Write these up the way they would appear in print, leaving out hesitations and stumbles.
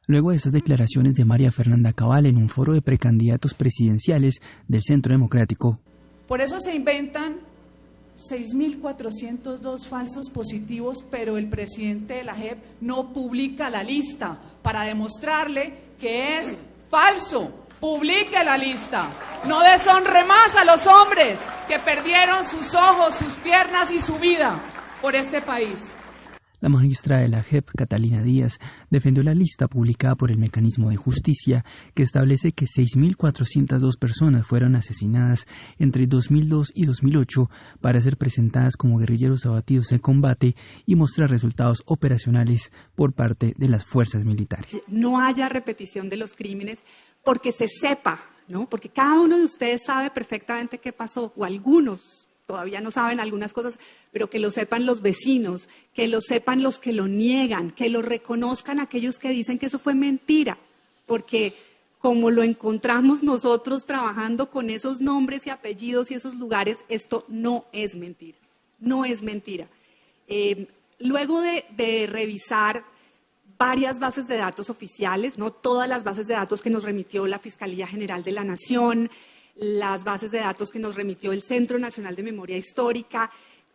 Luego de estas declaraciones de María Fernanda Cabal en un foro de precandidatos presidenciales del Centro Democrático. Por eso se inventan 6.402 falsos positivos, pero el presidente de la JEP no publica la lista para demostrarle que es falso. Publique la lista. No deshonre más a los hombres que perdieron sus ojos, sus piernas y su vida por este país. La magistra de la JEP, Catalina Díaz, defendió la lista publicada por el Mecanismo de Justicia, que establece que 6.402 personas fueron asesinadas entre 2002 y 2008 para ser presentadas como guerrilleros abatidos en combate y mostrar resultados operacionales por parte de las fuerzas militares. No haya repetición de los crímenes porque se sepa, ¿no? Porque cada uno de ustedes sabe perfectamente qué pasó, o algunos todavía no saben algunas cosas, pero que lo sepan los vecinos, que lo sepan los que lo niegan, que lo reconozcan aquellos que dicen que eso fue mentira, porque como lo encontramos nosotros trabajando con esos nombres y apellidos y esos lugares, esto no es mentira, no es mentira. Luego de revisar varias bases de datos oficiales, no todas las bases de datos que nos remitió la Fiscalía General de la Nación, las bases de datos que nos remitió el Centro Nacional de Memoria Histórica,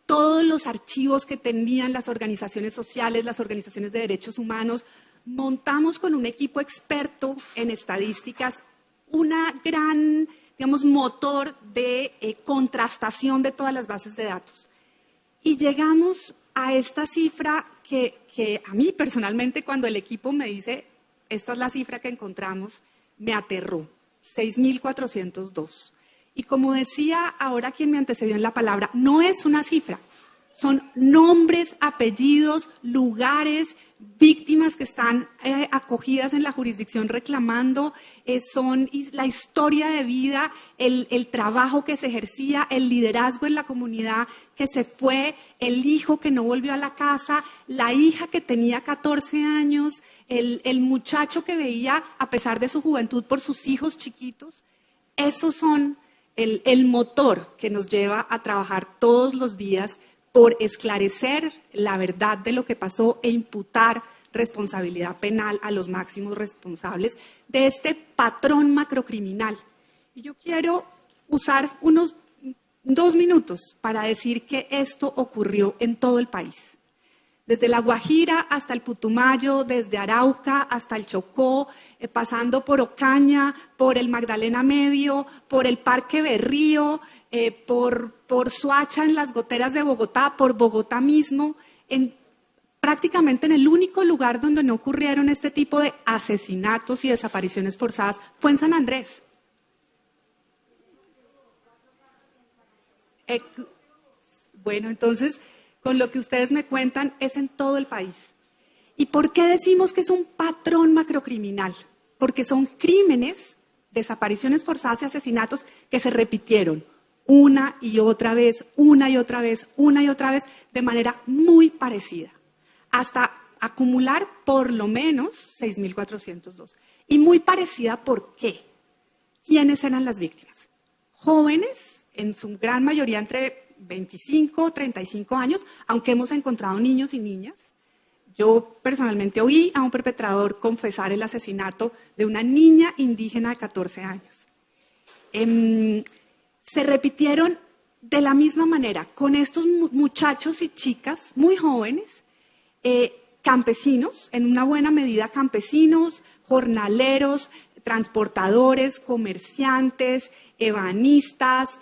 todos los archivos que tenían las organizaciones sociales, las organizaciones de derechos humanos, montamos con un equipo experto en estadísticas una gran, digamos, motor de contrastación de todas las bases de datos. Y llegamos a esta cifra que a mí personalmente, cuando el equipo me dice, esta es la cifra que encontramos, me aterró. 6.402. Y como decía ahora quien me antecedió en la palabra, no es una cifra, son nombres, apellidos, lugares, víctimas que están acogidas en la jurisdicción reclamando, son la historia de vida, el trabajo que se ejercía, el liderazgo en la comunidad que se fue, el hijo que no volvió a la casa, la hija que tenía 14 años, el muchacho que veía a pesar de su juventud por sus hijos chiquitos. Esos son el motor que nos lleva a trabajar todos los días por esclarecer la verdad de lo que pasó e imputar responsabilidad penal a los máximos responsables de este patrón macrocriminal. Y yo quiero usar unos 2 minutos para decir que esto ocurrió en todo el país. Desde La Guajira hasta el Putumayo, desde Arauca hasta el Chocó, pasando por Ocaña, por el Magdalena Medio, por el Parque Berrío, por Soacha en las goteras de Bogotá, por Bogotá mismo, prácticamente en el único lugar donde no ocurrieron este tipo de asesinatos y desapariciones forzadas fue en San Andrés. Bueno, entonces, con lo que ustedes me cuentan, es en todo el país. ¿Y por qué decimos que es un patrón macrocriminal? Porque son crímenes, desapariciones forzadas y asesinatos que se repitieron una y otra vez, una y otra vez, una y otra vez, de manera muy parecida, hasta acumular por lo menos 6.402. Y muy parecida, ¿por qué? ¿Quiénes eran las víctimas? Jóvenes, en su gran mayoría entre 25, 35 años, aunque hemos encontrado niños y niñas. Yo personalmente oí a un perpetrador confesar el asesinato de una niña indígena de 14 años. Se repitieron de la misma manera con estos muchachos y chicas muy jóvenes, campesinos, en una buena medida campesinos, jornaleros, transportadores, comerciantes, ebanistas,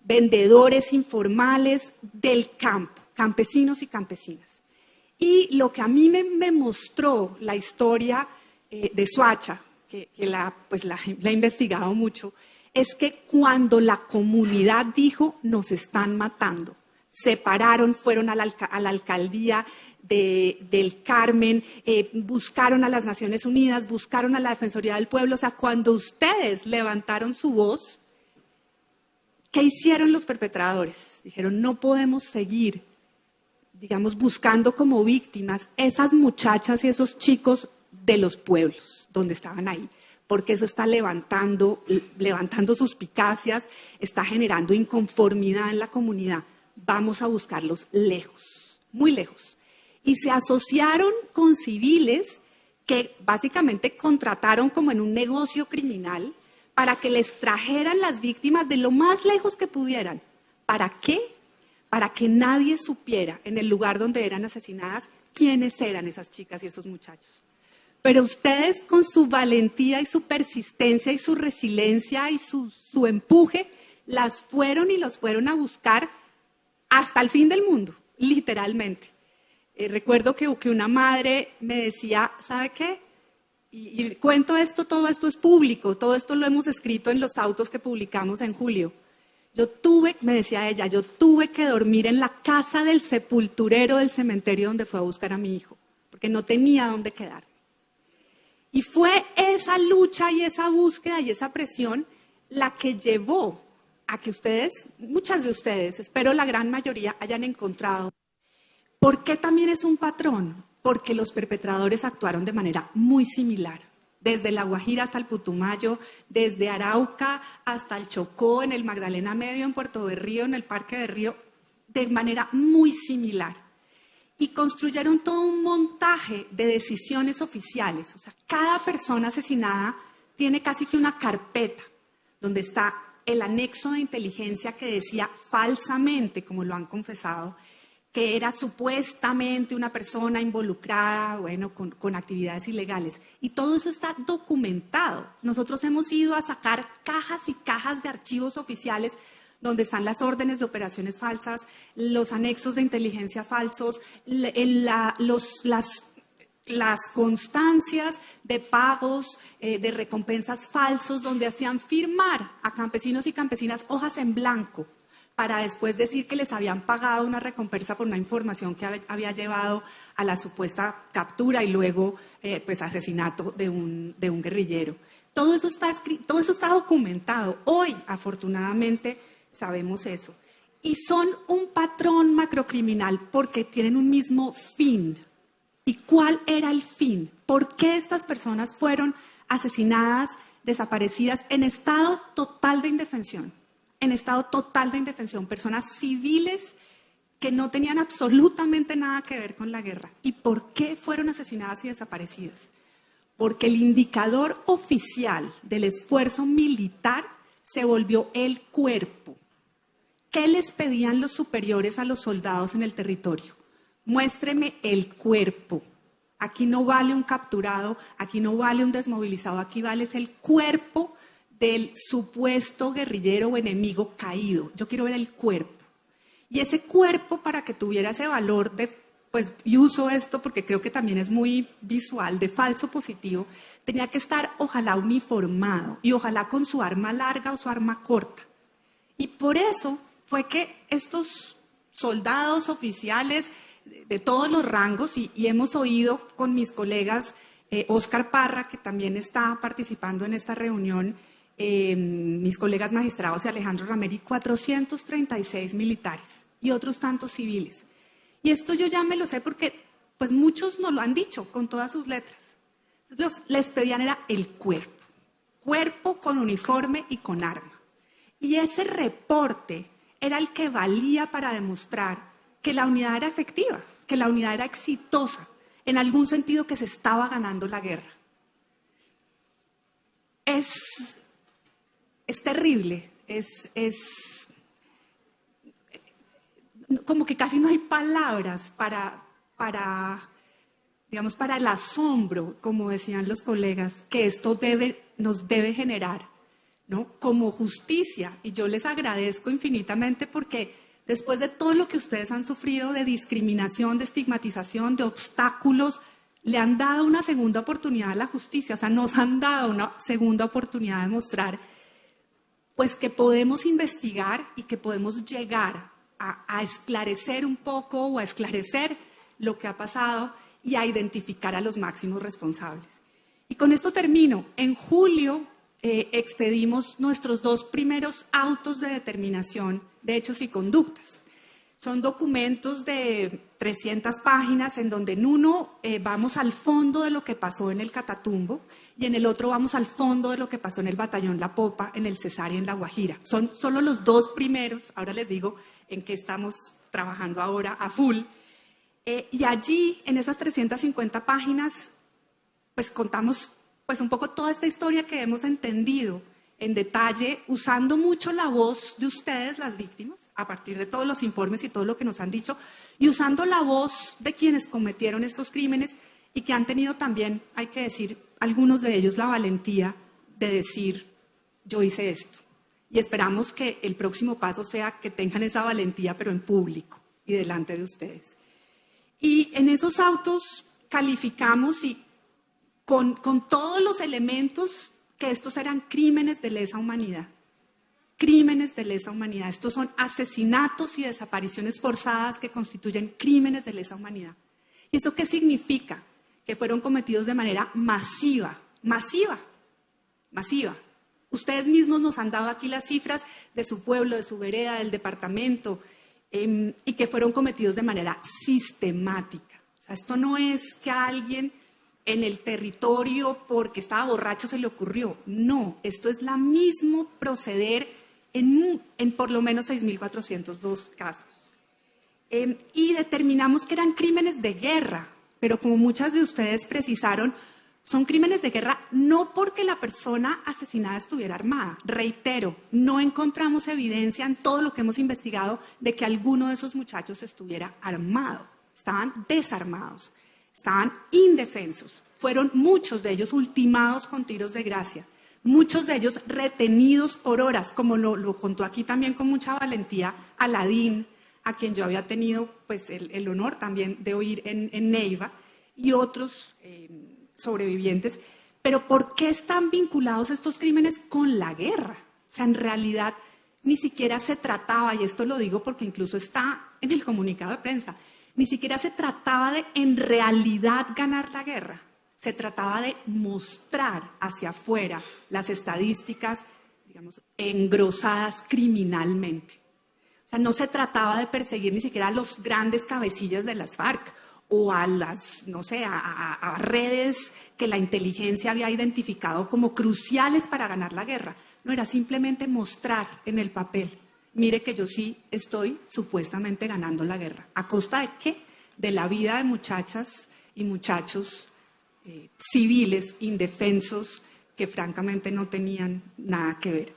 vendedores informales del campo, campesinos y campesinas. Y lo que a mí me mostró la historia de Soacha, que la he investigado mucho, es que cuando la comunidad dijo, nos están matando, se pararon, fueron a la alcaldía del Carmen, buscaron a las Naciones Unidas, buscaron a la Defensoría del Pueblo. O sea, cuando ustedes levantaron su voz, ¿qué hicieron los perpetradores? Dijeron, no podemos seguir, digamos, buscando como víctimas esas muchachas y esos chicos de los pueblos donde estaban ahí, porque eso está levantando suspicacias, está generando inconformidad en la comunidad. Vamos a buscarlos lejos, muy lejos. Y se asociaron con civiles que básicamente contrataron como en un negocio criminal para que les trajeran las víctimas de lo más lejos que pudieran. ¿Para qué? Para que nadie supiera en el lugar donde eran asesinadas quiénes eran esas chicas y esos muchachos. Pero ustedes, con su valentía y su persistencia y su resiliencia y su empuje, las fueron y los fueron a buscar hasta el fin del mundo, literalmente. Recuerdo que una madre me decía, ¿sabe qué? Y cuento esto, todo esto es público, todo esto lo hemos escrito en los autos que publicamos en julio. Me decía ella, yo tuve que dormir en la casa del sepulturero del cementerio donde fue a buscar a mi hijo, porque no tenía dónde quedar. Y fue esa lucha y esa búsqueda y esa presión la que llevó a que ustedes, muchas de ustedes, espero la gran mayoría, hayan encontrado. ¿Por qué también es un patrón? Porque los perpetradores actuaron de manera muy similar. Desde La Guajira hasta el Putumayo, desde Arauca hasta el Chocó, en el Magdalena Medio, en Puerto Berrío, en el Parque Berrío, de manera muy similar. Y construyeron todo un montaje de decisiones oficiales. O sea, cada persona asesinada tiene casi que una carpeta donde está el anexo de inteligencia que decía falsamente, como lo han confesado, que era supuestamente una persona involucrada, bueno, con actividades ilegales. Y todo eso está documentado. Nosotros hemos ido a sacar cajas y cajas de archivos oficiales donde están las órdenes de operaciones falsas, los anexos de inteligencia falsos, las constancias de pagos, de recompensas falsos, donde hacían firmar a campesinos y campesinas hojas en blanco, para después decir que les habían pagado una recompensa por una información que había llevado a la supuesta captura y luego pues asesinato de un guerrillero. Todo eso está escrito, todo eso está documentado. Hoy, afortunadamente, sabemos eso. Y son un patrón macrocriminal porque tienen un mismo fin. ¿Y cuál era el fin? ¿Por qué estas personas fueron asesinadas, desaparecidas en estado total de indefensión? En estado total de indefensión, personas civiles que no tenían absolutamente nada que ver con la guerra. ¿Y por qué fueron asesinadas y desaparecidas? Porque el indicador oficial del esfuerzo militar se volvió el cuerpo. ¿Qué les pedían los superiores a los soldados en el territorio? Muéstreme el cuerpo. Aquí no vale un capturado, aquí no vale un desmovilizado, aquí vale el cuerpo del supuesto guerrillero o enemigo caído. Yo quiero ver el cuerpo. Y ese cuerpo, para que tuviera ese valor de, pues, y uso esto porque creo que también es muy visual, de falso positivo, tenía que estar ojalá uniformado y ojalá con su arma larga o su arma corta. Y por eso fue que estos soldados oficiales de todos los rangos, y hemos oído con mis colegas, Óscar Parra, que también está participando en esta reunión, mis colegas magistrados y Alejandro Rameri, 436 militares y otros tantos civiles. Y esto yo ya me lo sé porque pues muchos nos lo han dicho con todas sus letras. Entonces, les pedían era el cuerpo, cuerpo con uniforme y con arma. Y ese reporte era el que valía para demostrar que la unidad era efectiva, que la unidad era exitosa, en algún sentido que se estaba ganando la guerra. Es terrible, como que casi no hay palabras para el asombro, como decían los colegas, que esto nos debe generar, ¿no? Como justicia. Y yo les agradezco infinitamente porque después de todo lo que ustedes han sufrido de discriminación, de estigmatización, de obstáculos, le han dado una segunda oportunidad a la justicia, o sea, nos han dado una segunda oportunidad de mostrar pues que podemos investigar y que podemos llegar a esclarecer un poco o a esclarecer lo que ha pasado y a identificar a los máximos responsables. Y con esto termino. En julio expedimos nuestros 2 primeros autos de determinación de hechos y conductas. Son documentos de 300 páginas en donde en uno vamos al fondo de lo que pasó en el Catatumbo y en el otro vamos al fondo de lo que pasó en el Batallón La Popa, en el Cesar y en La Guajira. Son solo los 2 primeros, ahora les digo en qué estamos trabajando ahora a full. Y allí, en esas 350 páginas, pues contamos pues un poco toda esta historia que hemos entendido en detalle, usando mucho la voz de ustedes, las víctimas, a partir de todos los informes y todo lo que nos han dicho, y usando la voz de quienes cometieron estos crímenes y que han tenido también, hay que decir, algunos de ellos la valentía de decir, yo hice esto. Y esperamos que el próximo paso sea que tengan esa valentía, pero en público y delante de ustedes. Y en esos autos calificamos y con todos los elementos que estos eran crímenes de lesa humanidad. Crímenes de lesa humanidad. Estos son asesinatos y desapariciones forzadas que constituyen crímenes de lesa humanidad. ¿Y eso qué significa? Que fueron cometidos de manera masiva. Ustedes mismos nos han dado aquí las cifras de su pueblo, de su vereda, del departamento, y que fueron cometidos de manera sistemática. O sea, esto no es que a alguien en el territorio porque estaba borracho se le ocurrió. No, esto es la mismo proceder en por lo menos 6.402 casos. Y determinamos que eran crímenes de guerra, pero como muchas de ustedes precisaron, son crímenes de guerra no porque la persona asesinada estuviera armada. Reitero, no encontramos evidencia en todo lo que hemos investigado de que alguno de esos muchachos estuviera armado. Estaban desarmados, estaban indefensos. Fueron muchos de ellos ultimados con tiros de gracia, muchos de ellos retenidos por horas, como lo contó aquí también con mucha valentía Aladín, a quien yo había tenido pues, el honor también de oír en Neiva, y otros sobrevivientes. Pero ¿por qué están vinculados estos crímenes con la guerra? O sea, en realidad ni siquiera se trataba, y esto lo digo porque incluso está en el comunicado de prensa, ni siquiera se trataba de en realidad ganar la guerra. Se trataba de mostrar hacia afuera las estadísticas, digamos, engrosadas criminalmente. O sea, no se trataba de perseguir ni siquiera a los grandes cabecillas de las FARC o a las, no sé, a redes que la inteligencia había identificado como cruciales para ganar la guerra. No, era simplemente mostrar en el papel, mire que yo sí estoy supuestamente ganando la guerra. ¿A costa de qué? De la vida de muchachas y muchachos civiles, indefensos, que francamente no tenían nada que ver.